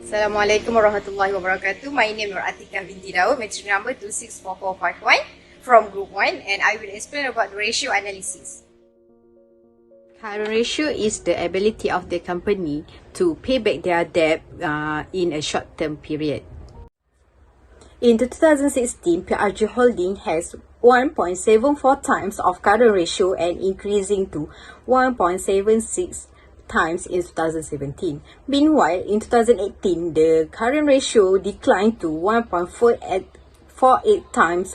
Assalamualaikum warahmatullahi wabarakatuh. My name is Nur Atikah binti Daud, matric number 264451 from Group 1, and I will explain about the ratio analysis. Current ratio is the ability of the company to pay back their debt in a short-term period. In 2016, PRG Holding has 1.74 times of current ratio and increasing to 1.76 times in 2017. Meanwhile, in 2018, the current ratio declined to 1.48 times,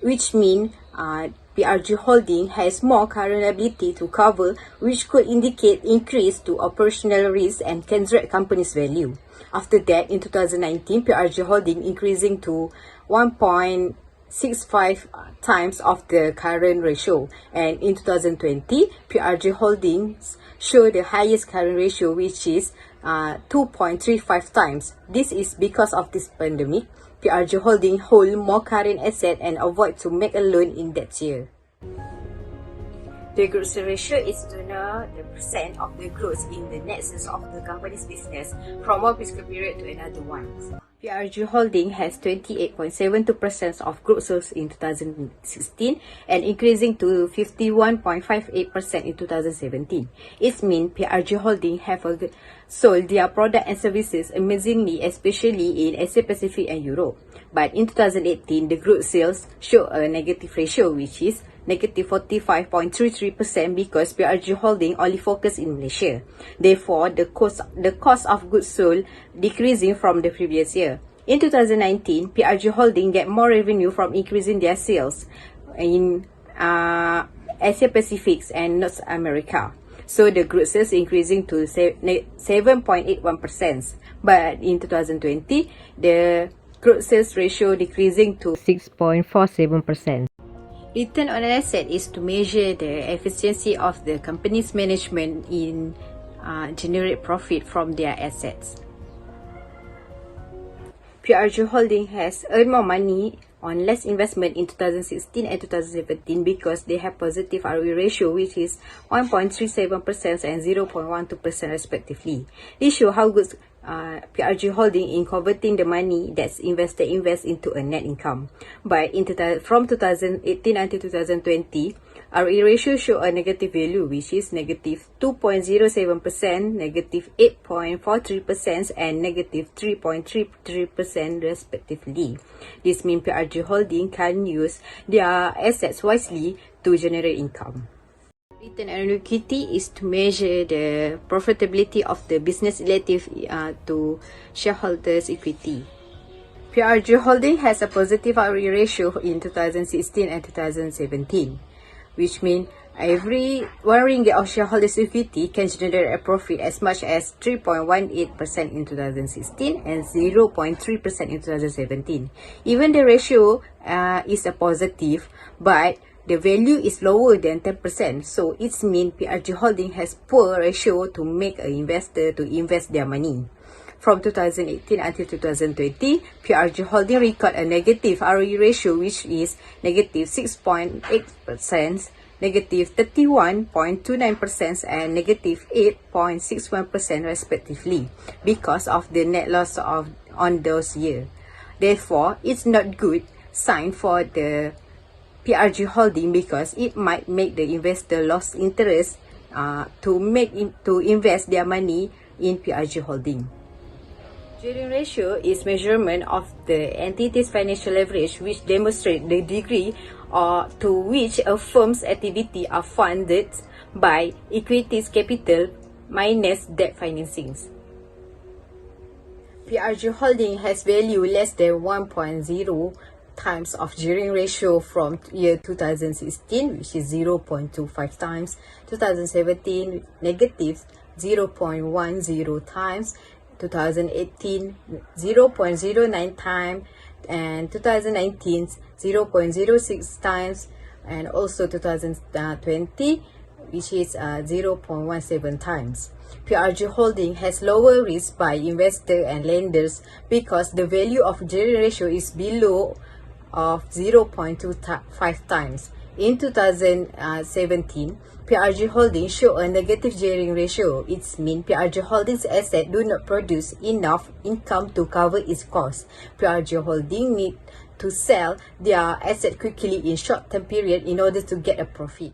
which means PRG Holding has more current liability to cover, which could indicate increase to operational risk and can drag company's value. After that, in 2019, PRG Holding increasing to 1.65 times of the current ratio, and in 2020, PRG Holdings show the highest current ratio, which is 2.35 times. This is because of this pandemic. PRG Holding hold more current asset and avoid to make a loan in that year. The growth ratio is to know the percent of the growth in the net sales of the company's business from one fiscal period to another one. PRG Holding has 28.72% of group sales in 2016 and increasing to 51.58% in 2017. It means PRG Holding have sold their product and services amazingly, especially in Asia Pacific and Europe. But in 2018, the group sales show a negative ratio, which is negative 45.33% because PRG Holding only focus in Malaysia. Therefore, the cost of goods sold decreasing from the previous year. In 2019, PRG Holding get more revenue from increasing their sales in Asia Pacific and North America. So the group sales increasing to 7.81%. But in 2020, the group sales ratio decreasing to 6.47%. Return on an asset is to measure the efficiency of the company's management in generate profit from their assets. PRG Holding has earned more money on less investment in 2016 and 2017 because they have positive ROE ratio, which is 1.37% and 0.12% respectively. This shows how good PRG Holding in converting the money that's invest into a net income. But from 2018 until 2020, ROE ratio show a negative value, which is negative 2.07%, negative 8.43%, and negative 3.33% respectively. This means PRG Holding can use their assets wisely to generate income. Return on equity is to measure the profitability of the business relative to shareholders' equity. PRG Holding has a positive ROE ratio in 2016 and 2017, which means every RM of shareholders' equity can generate a profit as much as 3.18% in 2016 and 0.3% in 2017. Even the ratio is a positive, but the value is lower than 10%, so it means PRG Holding has poor ratio to make an investor to invest their money. From 2018 until 2020, PRG Holding record a negative ROE ratio, which is negative 6.8%, negative 31.29%, and negative 8.61% respectively because of the net loss on those years. Therefore, it's not good sign for the PRG Holding because it might make the investor lose interest to invest their money in PRG Holding. Gearing ratio is measurement of the entity's financial leverage, which demonstrates the degree to which a firm's activity are funded by equities capital minus debt financings. PRG Holding has value less than 1.0 times of gearing ratio from year 2016, which is 0.25 times, 2017 negative 0.10 times, 2018 0.09 times, and 2019 0.06 times, and also 2020, which is 0.17 times. PRG Holding has lower risk by investors and lenders because the value of gearing ratio is below of 0.25 times. In 2017, PRG Holdings show a negative gearing ratio. It means PRG Holdings assets do not produce enough income to cover its costs. PRG Holdings need to sell their asset quickly in short-term period in order to get a profit.